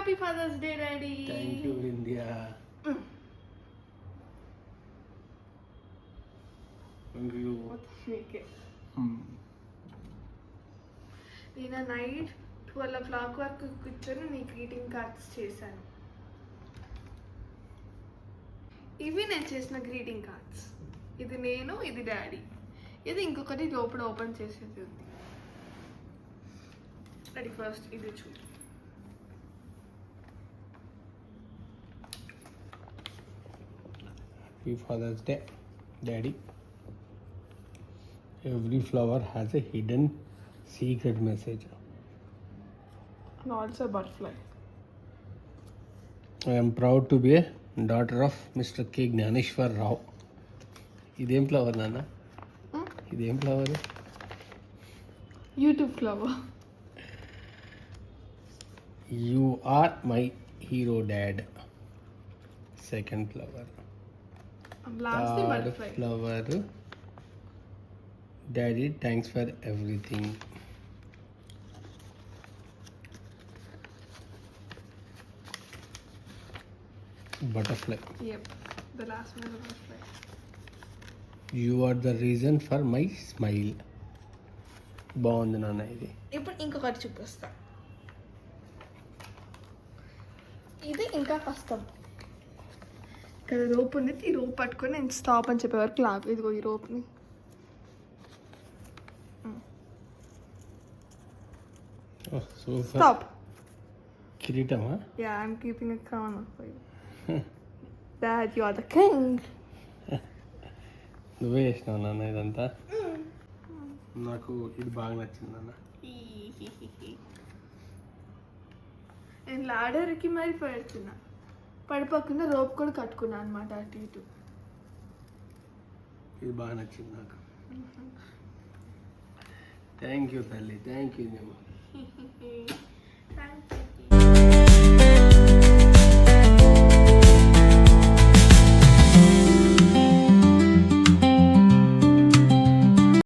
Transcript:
Happy Father's Day daddy. Thank you India. Thank you. నేను night 12 o'clock వరకు కూర్చొని నీ గ్రీటింగ్ కార్డ్స్ చేశాను. ఇవి నేను చేసిన గ్రీటింగ్ కార్డ్స్. ఇది నేను, ఇది డాడీ, ఇది ఇంకొకటి లోపల ఓపెన్ చేసేది ఉంది. అది ఫస్ట్ ఇది చూడు. Happy Father's Day daddy. Every flower has a hidden secret message. And also butterfly. I am proud to be a daughter of Mr. K. Gnaneshwar Rao. ఇదేం ఫ్లవర్ నాన్న? ఇదేం flower? YouTube flower. You are my hero dad. Second flower. And lastly Third butterfly. flower. Daddy, thanks for everything. Butterfly. Yep. The last one is a butterfly. You are the reason for my smile. బాగుంది నాన్న ఇది. ఇప్పుడు ఇంకొకటి చూపిస్తా. ఇది ఇంకా కష్టం. ఇక్కడ రోప్ ఉంది. ఈ రోప్ పట్టుకొని నేను స్టాప్ అని చెప్పే వరకు లాగ్. ఇదిగో ఈ రోప్ని. సూపర్. స్టాప్. కిరీటమా? Yeah, I'm keeping a crown for you. Dad, you are the king. నువ్వే చేసినావు నాన్న ఇదంతా. నాకు ఇది బాగా నచ్చింది నాన్న. నేను లాడర్కి మరి పెడుతున్నా. పడిపోకుండా రోప్ కూడా కట్టుకున్నా అనమాట అటు ఇటు. ఇది బాగా నచ్చింది నాకు. థ్యాంక్ యూ తల్లి. Thank you. Thank you.